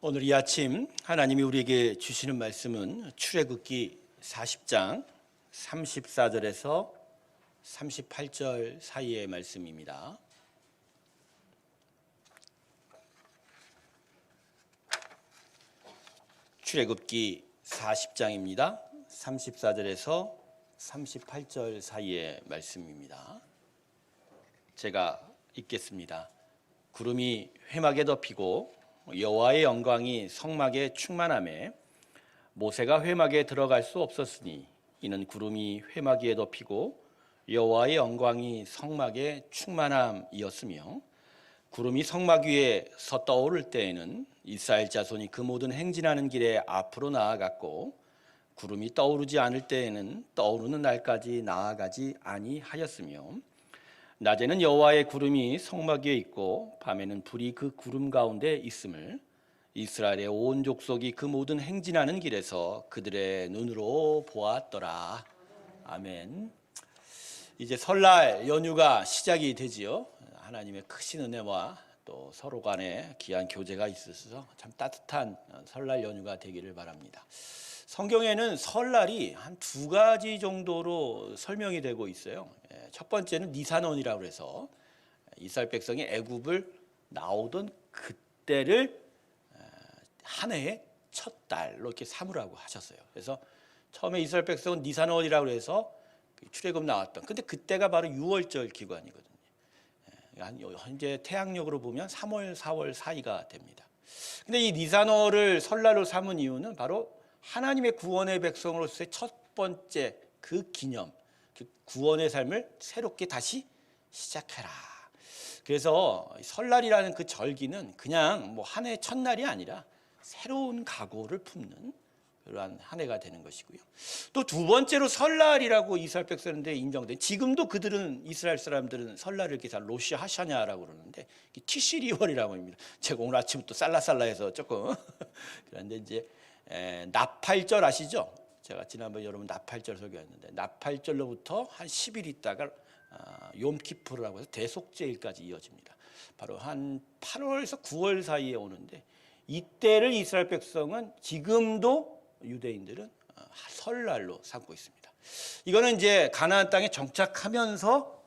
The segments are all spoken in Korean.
오늘 이 아침 하나님이 우리에게 주시는 말씀은 출애굽기 40장 34절에서 38절 사이의 말씀입니다. 출애굽기 40장입니다. 34절에서 38절 사이의 말씀입니다. 제가 읽겠습니다. 구름이 회막에 덮이고 여호와의 영광이 성막에 충만하매 모세가 회막에 들어갈 수 없었으니 이는 구름이 회막 위에 덮이고 여호와의 영광이 성막에 충만함이었으며 구름이 성막 위에 서 떠오를 때에는 이스라엘 자손이 그 모든 행진하는 길에 앞으로 나아갔고 구름이 떠오르지 않을 때에는 떠오르는 날까지 나아가지 아니하였으며 낮에는 여호와의 구름이 성막 위에 있고 밤에는 불이 그 구름 가운데 있음을 이스라엘의 온 족속이 그 모든 행진하는 길에서 그들의 눈으로 보았더라. 아멘. 이제 설날 연휴가 시작이 되지요. 하나님의 크신 은혜와 또 서로 간에 귀한 교제가 있어서 참 따뜻한 설날 연휴가 되기를 바랍니다. 성경에는 설날이 한 두 가지 정도로 설명이 되고 있어요. 첫 번째는 니산원이라고 해서 이스라엘 백성이 애굽을 나오던 그때를 한 해의 첫 달로 이렇게 삼으라고 하셨어요. 그래서 처음에 이스라엘 백성은 니산원이라고 해서 출애굽 나왔던, 근데 그때가 바로 6월절 기간이거든요. 현재 태양력으로 보면 3월, 4월 사이가 됩니다. 근데 이 니산월을 설날로 삼은 이유는 바로 하나님의 구원의 백성으로서의 첫 번째 그 기념, 그 구원의 삶을 새롭게 다시 시작해라. 그래서 설날이라는 그 절기는 그냥 뭐 한 해 첫날이 아니라 새로운 각오를 품는 그러한 한 해가 되는 것이고요. 또 두 번째로 설날이라고 이스라엘 백성들에 인정된, 지금도 그들은 이스라엘 사람들은 설날을 이렇게 다 로시 하샤냐라고 그러는데 티시리월이라고 합니다. 제가 오늘 아침부터 살라살라해서 조금 그런데 이제 나팔절 아시죠? 제가 지난번에 여러분 나팔절 설교했는데 나팔절로부터 한 10일 있다가 욤키푸르라고 해서 대속죄일까지 이어집니다. 바로 한 8월에서 9월 사이에 오는데 이때를 이스라엘 백성은 지금도 유대인들은 설날로 삼고 있습니다. 이거는 이제 가나안 땅에 정착하면서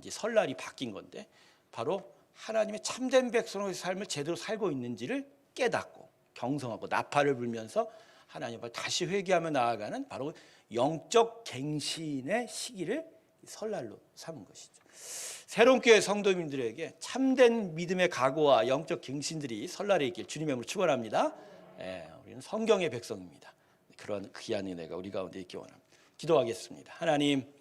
이제 설날이 바뀐 건데 바로 하나님의 참된 백성의 삶을 제대로 살고 있는지를 깨닫고 경성하고 나팔을 불면서 하나님 앞에 다시 회개하며 나아가는 바로 영적 갱신의 시기를 설날로 삼은 것이죠. 새로운 교회 성도님들에게 참된 믿음의 각오와 영적 갱신들이 설날에 있길 주님의 이름으로 축원합니다. 우리는 성경의 백성입니다. 그런 귀한 은혜가 우리 가운데 있기 원합니다. 기도하겠습니다. 하나님,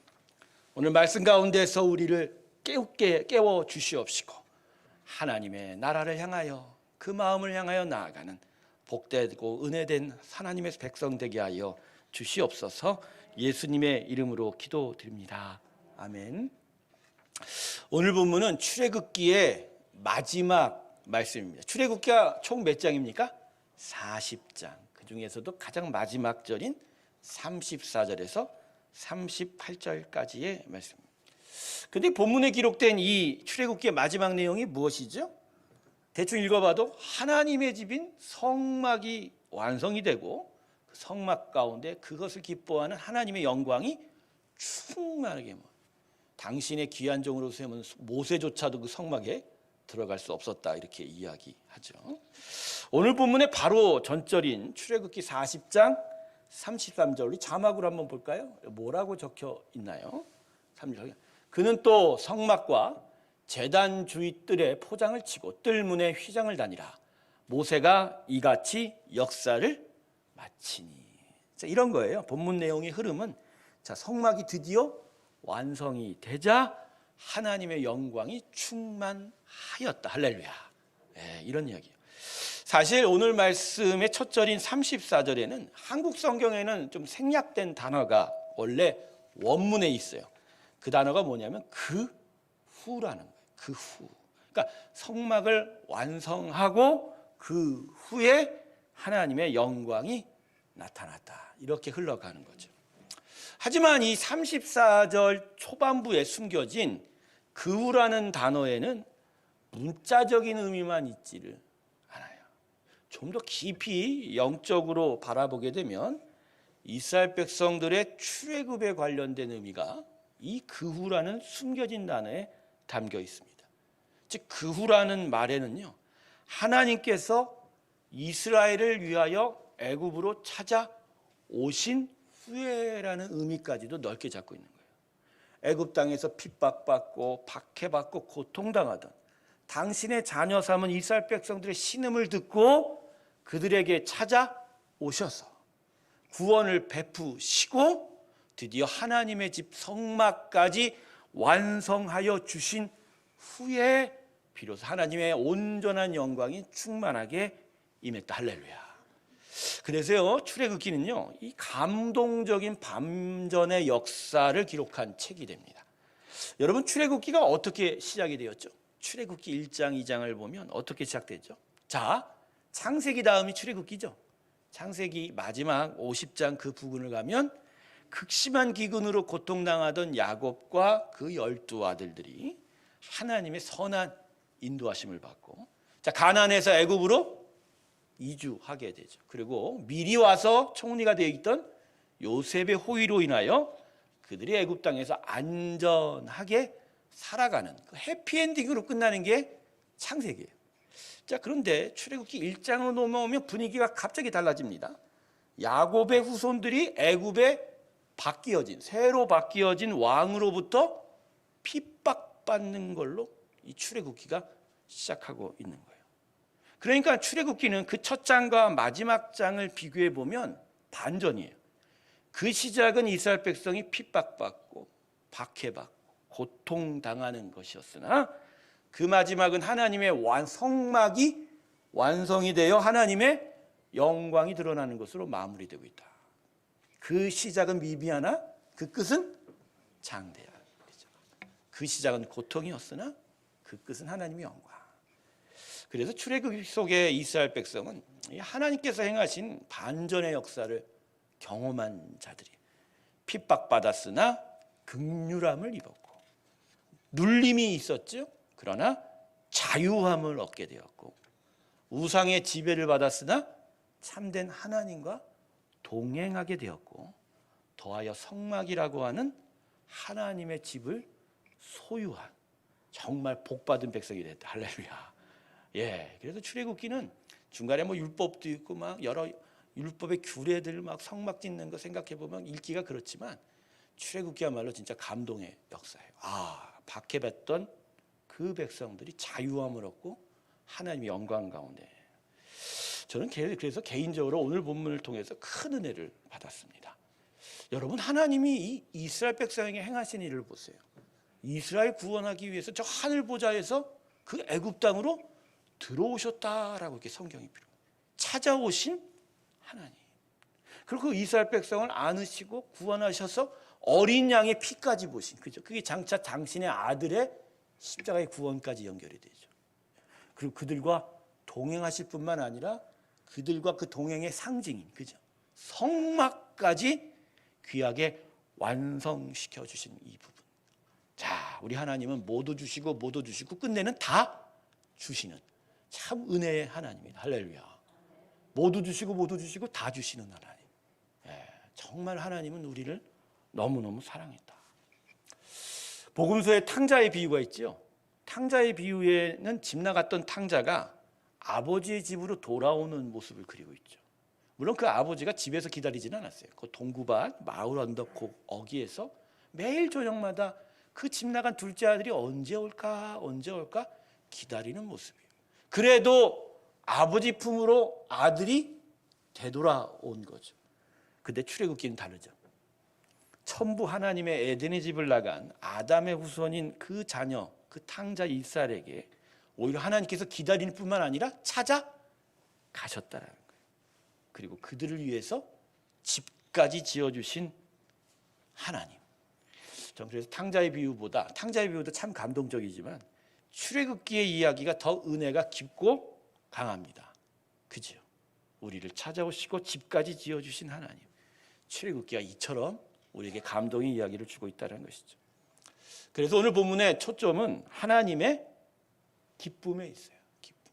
오늘 말씀 가운데서 우리를 깨워 주시옵시고 하나님의 나라를 향하여 그 마음을 향하여 나아가는 복되고 은혜된 하나님의 백성 되게 하여 주시옵소서. 예수님의 이름으로 기도드립니다. 아멘. 오늘 본문은 출애굽기의 마지막 말씀입니다. 출애굽기가 총 몇 장입니까? 40장. 그 중에서도 가장 마지막 절인 34절에서 38절까지의 말씀입니다. 그런데 본문에 기록된 이 출애굽기의 마지막 내용이 무엇이죠? 대충 읽어봐도 하나님의 집인 성막이 완성이 되고 그 성막 가운데 그것을 기뻐하는 하나님의 영광이 충만하게, 당신의 귀한 종으로 세운 모세조차도 그 성막에 들어갈 수 없었다, 이렇게 이야기하죠. 오늘 본문의 바로 전절인 출애굽기 40장 33절, 우리 자막으로 한번 볼까요? 뭐라고 적혀 있나요? 3절. 그는 또 성막과 제단 주위 뜰에 포장을 치고 뜰문에 휘장을 다니라. 모세가 이같이 역사를 마치니. 자, 이런 거예요. 본문 내용의 흐름은, 자, 성막이 드디어 완성이 되자 하나님의 영광이 충만하였다. 할렐루야. 이런 이야기예요. 사실 오늘 말씀의 첫 절인 34절에는 한국 성경에는 좀 생략된 단어가 원래 원문에 있어요. 그 단어가 뭐냐면 그 후라는 거예요. 그 후. 그러니까 성막을 완성하고 그 후에 하나님의 영광이 나타났다, 이렇게 흘러가는 거죠. 하지만 이 34절 초반부에 숨겨진 그 후라는 단어에는 문자적인 의미만 있지를 않아요. 좀 더 깊이 영적으로 바라보게 되면 이스라엘 백성들의 출애굽에 관련된 의미가 이 그후라는 숨겨진 단어에 담겨 있습니다. 즉 그후라는 말에는요, 하나님께서 이스라엘을 위하여 애굽으로 찾아오신 후에라는 의미까지도 넓게 잡고 있는 거예요. 애굽 땅에서 핍박받고 박해받고 고통당하던 당신의 자녀 삼은 이스라엘 백성들의 신음을 듣고 그들에게 찾아오셔서 구원을 베푸시고 드디어 하나님의 집 성막까지 완성하여 주신 후에 비로소 하나님의 온전한 영광이 충만하게 임했다. 할렐루야. 그래서요, 출애굽기는요, 이 감동적인 반전의 역사를 기록한 책이 됩니다. 여러분, 출애굽기가 어떻게 시작이 되었죠? 출애굽기 1장, 2장을 보면 어떻게 시작되죠? 자, 창세기 다음이 출애굽기죠. 창세기 마지막 50장 그 부분을 가면 극심한 기근으로 고통당하던 야곱과 그 12 아들들이 하나님의 선한 인도하심을 받고, 자, 가나안에서 애굽으로 이주하게 되죠. 그리고 미리 와서 총리가 되어 있던 요셉의 호의로 인하여 그들이 애굽 땅에서 안전하게 살아가는 그 해피엔딩으로 끝나는 게 창세기예요. 자, 그런데 출애굽기 1장으로 넘어오면 분위기가 갑자기 달라집니다. 야곱의 후손들이 애굽에 새로 바뀌어진 왕으로부터 핍박받는 걸로 이 출애굽기가 시작하고 있는 거예요. 그러니까 출애굽기는 그 첫 장과 마지막 장을 비교해 보면 반전이에요. 그 시작은 이스라엘 백성이 핍박받고 박해받고 고통당하는 것이었으나 그 마지막은 하나님의 성막이 완성이 되어 하나님의 영광이 드러나는 것으로 마무리되고 있다. 그 시작은 미비하나 그 끝은 장대야. 그 시작은 고통이었으나 그 끝은 하나님의 영광. 그래서 출애굽 속의 이스라엘 백성은 하나님께서 행하신 반전의 역사를 경험한 자들이 핍박받았으나 긍휼함을 입었고 눌림이 있었죠. 그러나 자유함을 얻게 되었고 우상의 지배를 받았으나 참된 하나님과 동행하게 되었고 더하여 성막이라고 하는 하나님의 집을 소유한 정말 복받은 백성이 됐다. 할렐루야. 예, 그래서 출애굽기는 중간에 뭐 율법도 있고 막 여러 율법의 규례들 막 성막 짓는 거 생각해 보면 읽기가 그렇지만 출애굽기야말로 진짜 감동의 역사예요. 박해받던 그 백성들이 자유함을 얻고 하나님의 영광 가운데. 저는 그래서 개인적으로 오늘 본문을 통해서 큰 은혜를 받았습니다. 여러분, 하나님이 이 이스라엘 백성에게 행하신 일을 보세요. 이스라엘 구원하기 위해서 저 하늘 보좌에서 그 애굽 땅으로 들어오셨다라고 이렇게 성경이 필요해요. 찾아오신 하나님. 그리고 그 이스라엘 백성을 안으시고 구원하셔서 어린 양의 피까지 보신, 그죠? 그게 장차 당신의 아들의 십자가의 구원까지 연결이 되죠. 그리고 그들과 동행하실 뿐만 아니라 그들과 그 동행의 상징인, 그죠? 성막까지 귀하게 완성시켜 주신 이 부분. 자, 우리 하나님은 모두 주시고 모두 주시고 끝내는 다 주시는 참 은혜의 하나님입니다. 할렐루야. 모두 주시고 모두 주시고 다 주시는 하나님. 예, 정말 하나님은 우리를 너무너무 사랑했다. 복음서에 탕자의 비유가 있죠. 탕자의 비유에는 집 나갔던 탕자가 아버지의 집으로 돌아오는 모습을 그리고 있죠. 물론 그 아버지가 집에서 기다리지는 않았어요. 그 동구밭 마을 언덕 어귀에서 매일 저녁마다 그 집 나간 둘째 아들이 언제 올까 기다리는 모습이에요. 그래도 아버지 품으로 아들이 되돌아온 거죠. 근데 출애굽기는 다르죠. 천부 하나님의 에덴의 집을 나간 아담의 후손인 그 자녀, 그 탕자 이스라엘에게 오히려 하나님께서 기다리는 뿐만 아니라 찾아가셨다는 거예요. 그리고 그들을 위해서 집까지 지어주신 하나님. 전 그래서 탕자의 비유도 참 감동적이지만 출애굽기의 이야기가 더 은혜가 깊고 강합니다. 그죠? 우리를 찾아오시고 집까지 지어주신 하나님. 출애굽기가 이처럼 우리에게 감동의 이야기를 주고 있다는 것이죠. 그래서 오늘 본문의 초점은 하나님의 기쁨에 있어요. 기쁨.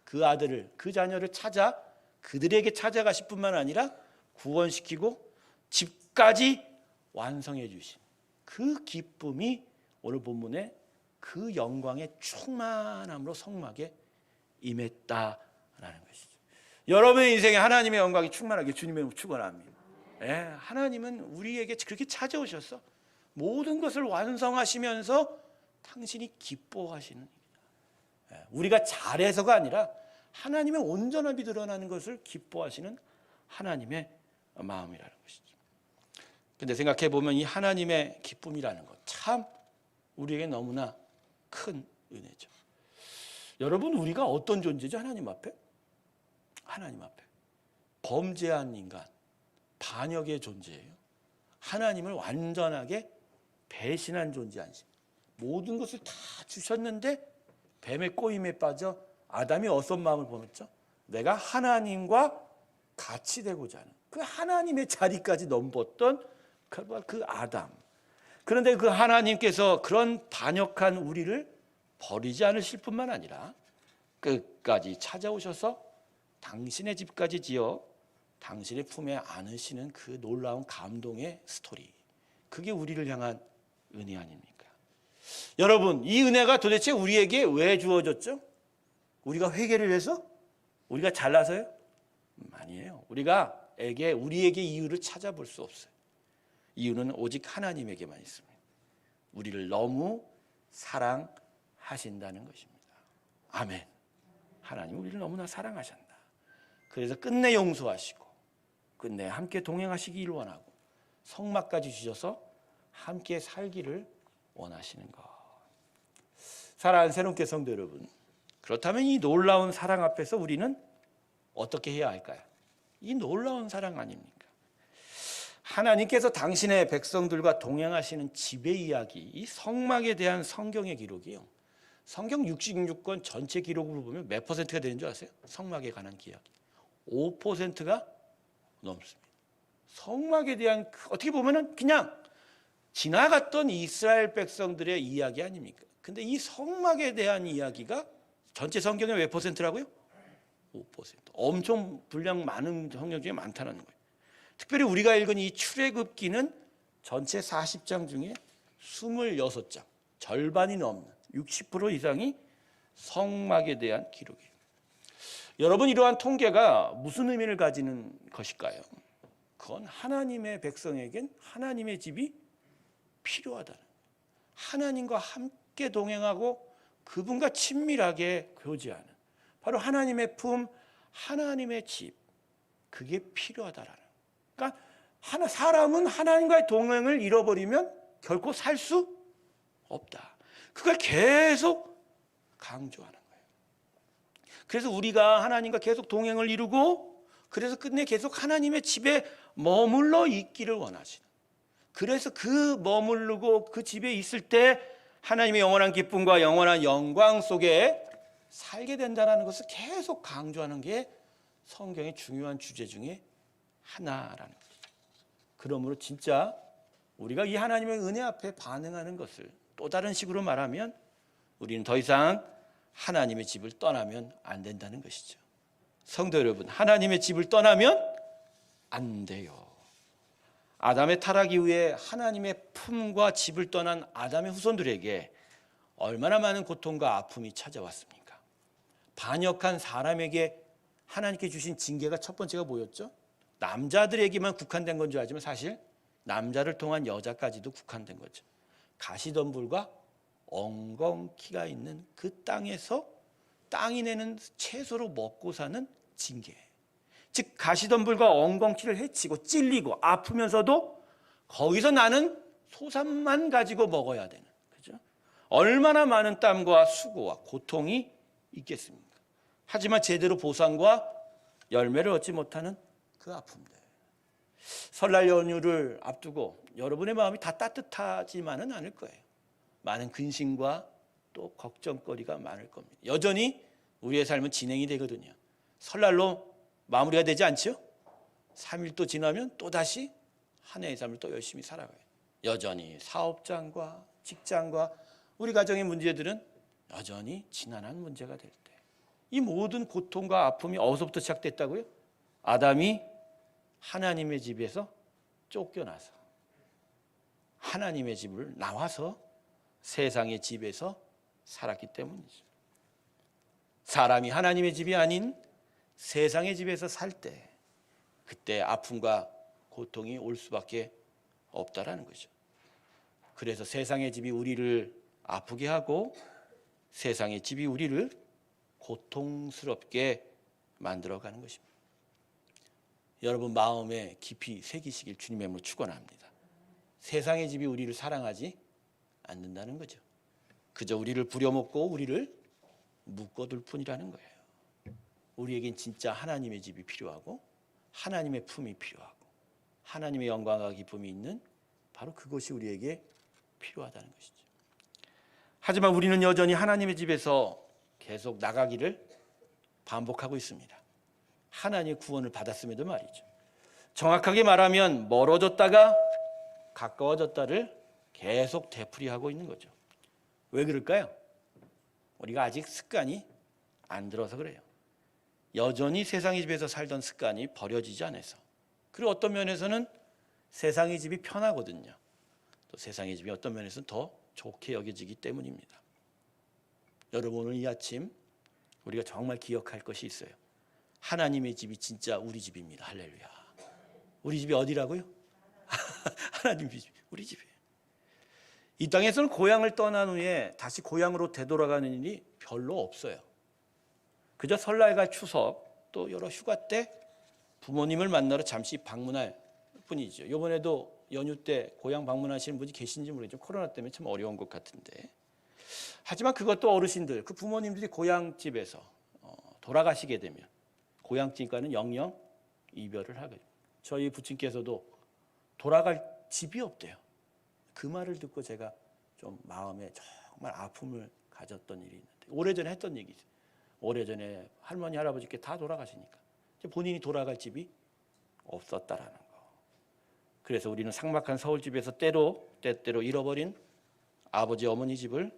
그 아들을, 그 자녀를 찾아 그들에게 찾아가실 뿐만 아니라 구원시키고 집까지 완성해 주신 그 기쁨이 오늘 본문에 그 영광의 충만함으로 성막에 임했다라는 것이죠. 여러분의 인생에 하나님의 영광이 충만하게 주님의 축원합니다. 하나님은 우리에게 그렇게 찾아오셔서 모든 것을 완성하시면서 당신이 기뻐하시는, 우리가 잘해서가 아니라 하나님의 온전함이 드러나는 것을 기뻐하시는 하나님의 마음이라는 것이죠. 근데 생각해 보면 이 하나님의 기쁨이라는 것 참 우리에게 너무나 큰 은혜죠. 여러분, 우리가 어떤 존재죠? 하나님 앞에? 하나님 앞에 범죄한 인간, 반역의 존재예요. 하나님을 완전하게 배신한 존재 아니십니까? 모든 것을 다 주셨는데 뱀의 꼬임에 빠져 아담이 어떤 마음을 보냈죠? 내가 하나님과 같이 되고자 하는 그 하나님의 자리까지 넘봤던 그 아담. 그런데 그 하나님께서 그런 반역한 우리를 버리지 않으실 뿐만 아니라 끝까지 찾아오셔서 당신의 집까지 지어 당신의 품에 안으시는 그 놀라운 감동의 스토리, 그게 우리를 향한 은혜 아닙니까? 여러분, 이 은혜가 도대체 우리에게 왜 주어졌죠? 우리가 회개를 해서? 우리가 잘나서요? 아니에요. 우리에게 이유를 찾아볼 수 없어요. 이유는 오직 하나님에게만 있습니다. 우리를 너무 사랑하신다는 것입니다. 아멘. 하나님 우리를 너무나 사랑하신다. 그래서 끝내 용서하시고 끝내 함께 동행하시기를 원하고 성막까지 주셔서 함께 살기를 원하시는 것. 사랑하는 새롭게 성도 여러분, 그렇다면 이 놀라운 사랑 앞에서 우리는 어떻게 해야 할까요? 이 놀라운 사랑 아닙니까? 하나님께서 당신의 백성들과 동행하시는 지배 이야기, 이 성막에 대한 성경의 기록이요, 성경 66권 전체 기록으로 보면 몇 퍼센트가 되는 줄 아세요? 성막에 관한 이야기 5%가 넘습니다. 성막에 대한, 어떻게 보면 그냥 지나갔던 이스라엘 백성들의 이야기 아닙니까? 근데 이 성막에 대한 이야기가 전체 성경의 몇 퍼센트라고요? 5%. 엄청 분량 많은 성경 중에 많다는 거예요. 특별히 우리가 읽은 이 출애굽기는 전체 40장 중에 26장, 절반이 넘는 60% 이상이 성막에 대한 기록이에요. 여러분, 이러한 통계가 무슨 의미를 가지는 것일까요? 그건 하나님의 백성에겐 하나님의 집이 필요하다는 거예요. 하나님과 함께 동행하고 그분과 친밀하게 교제하는, 바로 하나님의 품, 하나님의 집, 그게 필요하다라는 거예요. 그러니까 사람은 하나님과의 동행을 잃어버리면 결코 살 수 없다. 그걸 계속 강조하는 거예요. 그래서 우리가 하나님과 계속 동행을 이루고, 그래서 끝내 계속 하나님의 집에 머물러 있기를 원하시는, 그래서 그 머무르고 그 집에 있을 때 하나님의 영원한 기쁨과 영원한 영광 속에 살게 된다는 것을 계속 강조하는 게 성경의 중요한 주제 중에 하나라는 거죠. 그러므로 진짜 우리가 이 하나님의 은혜 앞에 반응하는 것을, 또 다른 식으로 말하면 우리는 더 이상 하나님의 집을 떠나면 안 된다는 것이죠. 성도 여러분, 하나님의 집을 떠나면 안 돼요. 아담의 타락 이후에 하나님의 품과 집을 떠난 아담의 후손들에게 얼마나 많은 고통과 아픔이 찾아왔습니까? 반역한 사람에게 하나님께 주신 징계가 첫 번째가 뭐였죠? 남자들에게만 국한된 건 줄 알지만 사실 남자를 통한 여자까지도 국한된 거죠. 가시덤불과 엉겅퀴가 있는 그 땅에서 땅이 내는 채소로 먹고 사는 징계. 즉 가시덤불과 엉겅퀴를 해치고 찔리고 아프면서도 거기서 나는 소산만 가지고 먹어야 되는, 그죠? 얼마나 많은 땀과 수고와 고통이 있겠습니까? 하지만 제대로 보상과 열매를 얻지 못하는 그 아픔들. 설날 연휴를 앞두고 여러분의 마음이 다 따뜻하지만은 않을 거예요. 많은 근심과 또 걱정거리가 많을 겁니다. 여전히 우리의 삶은 진행이 되거든요. 설날로 마무리가 되지 않죠? 3일 또 지나면 또다시 한 해의 삶을 또 열심히 살아가요. 여전히 사업장과 직장과 우리 가정의 문제들은 여전히 지난한 문제가 될 때, 이 모든 고통과 아픔이 어디서부터 시작됐다고요? 아담이 하나님의 집에서 쫓겨나서 하나님의 집을 나와서 세상의 집에서 살았기 때문이죠. 사람이 하나님의 집이 아닌 세상의 집에서 살 때 그때 아픔과 고통이 올 수밖에 없다라는 거죠. 그래서 세상의 집이 우리를 아프게 하고 세상의 집이 우리를 고통스럽게 만들어가는 것입니다. 여러분 마음에 깊이 새기시길 주님의 이름으로 축원합니다. 세상의 집이 우리를 사랑하지 않는다는 거죠. 그저 우리를 부려먹고 우리를 묶어둘 뿐이라는 거예요. 우리에겐 진짜 하나님의 집이 필요하고 하나님의 품이 필요하고 하나님의 영광과 기쁨이 있는 바로 그것이 우리에게 필요하다는 것이죠. 하지만 우리는 여전히 하나님의 집에서 계속 나가기를 반복하고 있습니다. 하나님의 구원을 받았음에도 말이죠. 정확하게 말하면 멀어졌다가 가까워졌다를 계속 되풀이하고 있는 거죠. 왜 그럴까요? 우리가 아직 습관이 안 들어서 그래요. 여전히 세상의 집에서 살던 습관이 버려지지 않아서. 그리고 어떤 면에서는 세상의 집이 편하거든요. 또 세상의 집이 어떤 면에서는 더 좋게 여겨지기 때문입니다. 여러분 오늘 이 아침 우리가 정말 기억할 것이 있어요. 하나님의 집이 진짜 우리 집입니다. 할렐루야. 우리 집이 어디라고요? 하나님의 집, 우리 집이에요. 이 땅에서는 고향을 떠난 후에 다시 고향으로 되돌아가는 일이 별로 없어요. 그저 설날과 추석 또 여러 휴가 때 부모님을 만나러 잠시 방문할 뿐이죠. 이번에도 연휴 때 고향 방문하시는 분이 계신지 모르겠죠. 코로나 때문에 참 어려운 것 같은데. 하지만 그것도 어르신들, 그 부모님들이 고향집에서 돌아가시게 되면 고향집과는 영영 이별을 하게 됩니다. 저희 부친께서도 돌아갈 집이 없대요. 그 말을 듣고 제가 좀 마음에 정말 아픔을 가졌던 일이 있는데 오래전에 했던 얘기죠. 오래전에 할머니 할아버지께 다 돌아가시니까 본인이 돌아갈 집이 없었다라는 거. 그래서 우리는 삭막한 서울집에서 때때로 잃어버린 아버지 어머니 집을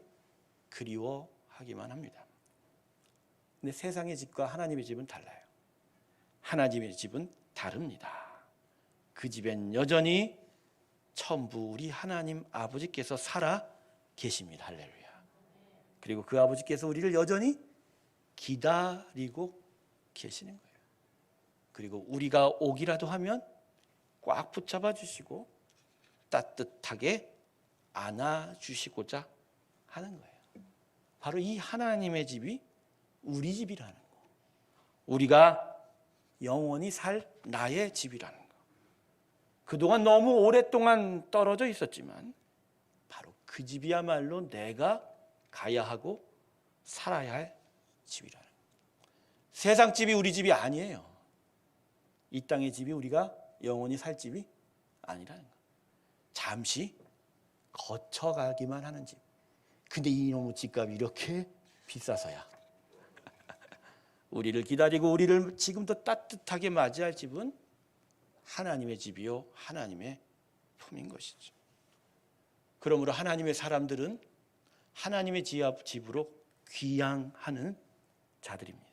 그리워하기만 합니다. 근데 세상의 집과 하나님의 집은 달라요. 하나님의 집은 다릅니다. 그 집엔 여전히 천부 우리 하나님 아버지께서 살아 계십니다. 할렐루야. 그리고 그 아버지께서 우리를 여전히 기다리고 계시는 거예요. 그리고 우리가 오기라도 하면 꽉 붙잡아 주시고 따뜻하게 안아주시고자 하는 거예요. 바로 이 하나님의 집이 우리 집이라는 거. 우리가 영원히 살 나의 집이라는 거. 그동안 너무 오랫동안 떨어져 있었지만 바로 그 집이야말로 내가 가야 하고 살아야 할 집이라는 거. 세상 집이 우리 집이 아니에요. 이 땅의 집이 우리가 영원히 살 집이 아니라는 거. 잠시 거쳐가기만 하는 집. 근데 이놈의 집값이 이렇게 비싸서야 우리를 기다리고 우리를 지금도 따뜻하게 맞이할 집은 하나님의 집이요 하나님의 품인 것이죠. 그러므로 하나님의 사람들은 하나님의 집으로 귀향하는 자들입니다.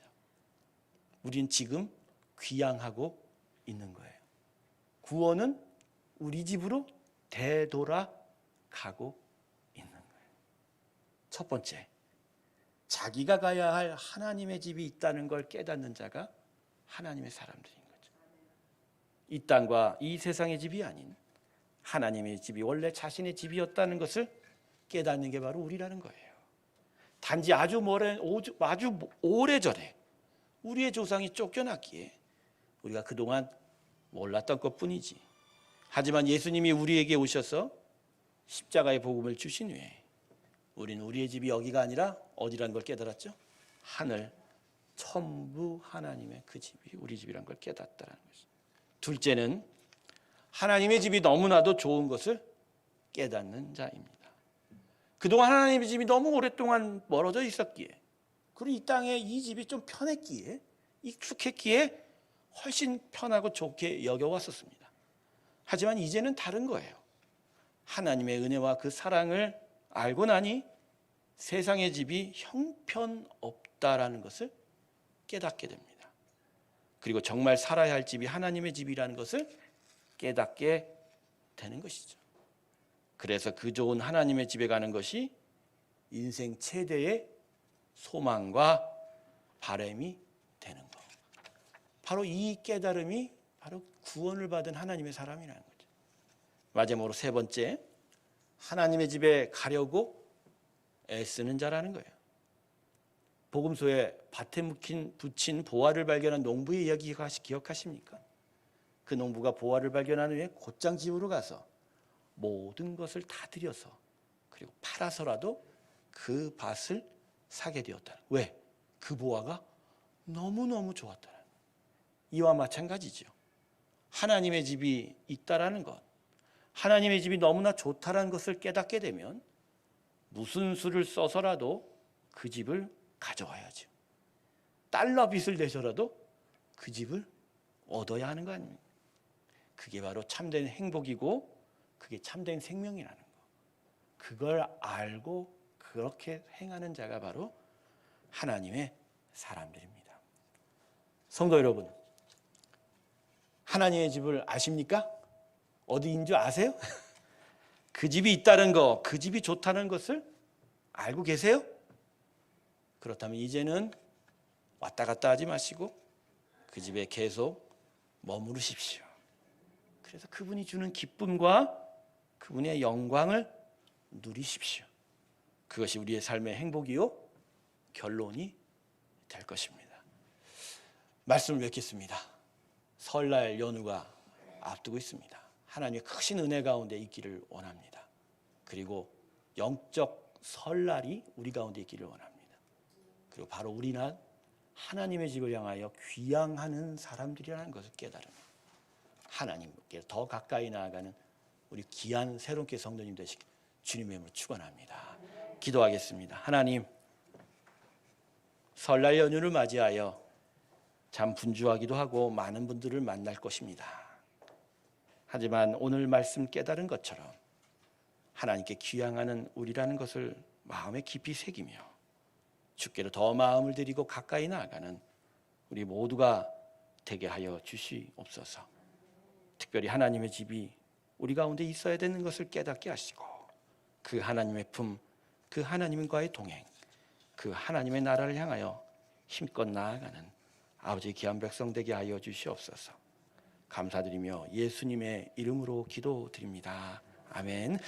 우리는 지금 귀향하고 있는 거예요. 구원은 우리 집으로 되돌아가고 있는 거예요. 첫 번째, 자기가 가야 할 하나님의 집이 있다는 걸 깨닫는 자가 하나님의 사람들인 거죠. 이 땅과 이 세상의 집이 아닌 하나님의 집이 원래 자신의 집이었다는 것을 깨닫는 게 바로 우리라는 거예요. 단지 아주 오래전에 우리의 조상이 쫓겨났기에 우리가 그동안 몰랐던 것뿐이지. 하지만 예수님이 우리에게 오셔서 십자가의 복음을 주신 후에 우리는 우리의 집이 여기가 아니라 어디라는 걸 깨달았죠? 하늘 천부 하나님의 그 집이 우리 집이라는 걸 깨닫다라는 것입니다. 둘째는 하나님의 집이 너무나도 좋은 것을 깨닫는 자입니다. 그동안 하나님의 집이 너무 오랫동안 멀어져 있었기에 그리고 이 땅에 이 집이 좀 편했기에 익숙했기에 훨씬 편하고 좋게 여겨왔었습니다. 하지만 이제는 다른 거예요. 하나님의 은혜와 그 사랑을 알고 나니 세상의 집이 형편없다라는 것을 깨닫게 됩니다. 그리고 정말 살아야 할 집이 하나님의 집이라는 것을 깨닫게 되는 것이죠. 그래서 그 좋은 하나님의 집에 가는 것이 인생 최대의 소망과 바람이 되는 것. 바로 이 깨달음이 바로 구원을 받은 하나님의 사람이라는 거죠. 마지막으로 세 번째, 하나님의 집에 가려고 애쓰는 자라는 거예요. 복음서에 밭에 붙인 보화를 발견한 농부의 이야기 기억하십니까? 그 농부가 보화를 발견한 후에 곧장 집으로 가서 모든 것을 다 들여서 그리고 팔아서라도 그 밭을 사게 되었다. 왜? 그 보화가 너무너무 좋았다. 이와 마찬가지죠. 하나님의 집이 있다라는 것, 하나님의 집이 너무나 좋다라는 것을 깨닫게 되면 무슨 수를 써서라도 그 집을 가져와야죠. 달러 빚을 내서라도 그 집을 얻어야 하는 거 아닙니까? 그게 바로 참된 행복이고 그게 참된 생명이라는 거. 그걸 알고 그렇게 행하는 자가 바로 하나님의 사람들입니다. 성도 여러분, 하나님의 집을 아십니까? 어디인 줄 아세요? 그 집이 있다는 거, 그 집이 좋다는 것을 알고 계세요? 그렇다면 이제는 왔다 갔다 하지 마시고 그 집에 계속 머무르십시오. 그래서 그분이 주는 기쁨과 그분의 영광을 누리십시오. 그것이 우리의 삶의 행복이요 결론이 될 것입니다. 말씀을 맺겠습니다. 설날 연휴가 앞두고 있습니다. 하나님의 크신 은혜 가운데 있기를 원합니다. 그리고 영적 설날이 우리 가운데 있기를 원합니다. 그리고 바로 우리는 하나님의 집을 향하여 귀향하는 사람들이라는 것을 깨달으며 하나님께 더 가까이 나아가는 우리 귀한 새롭게 성도님 되시길 주님의 이름으로 축원합니다. 기도하겠습니다. 하나님, 설날 연휴를 맞이하여 참 분주하기도 하고 많은 분들을 만날 것입니다. 하지만 오늘 말씀 깨달은 것처럼 하나님께 귀향하는 우리라는 것을 마음에 깊이 새기며 주께로 더 마음을 들이고 가까이 나아가는 우리 모두가 되게 하여 주시옵소서. 특별히 하나님의 집이 우리 가운데 있어야 되는 것을 깨닫게 하시고 그 하나님의 품, 그 하나님과의 동행, 그 하나님의 나라를 향하여 힘껏 나아가는 아버지의 귀한 백성 되게 하여 주시옵소서. 감사드리며 예수님의 이름으로 기도드립니다. 아멘.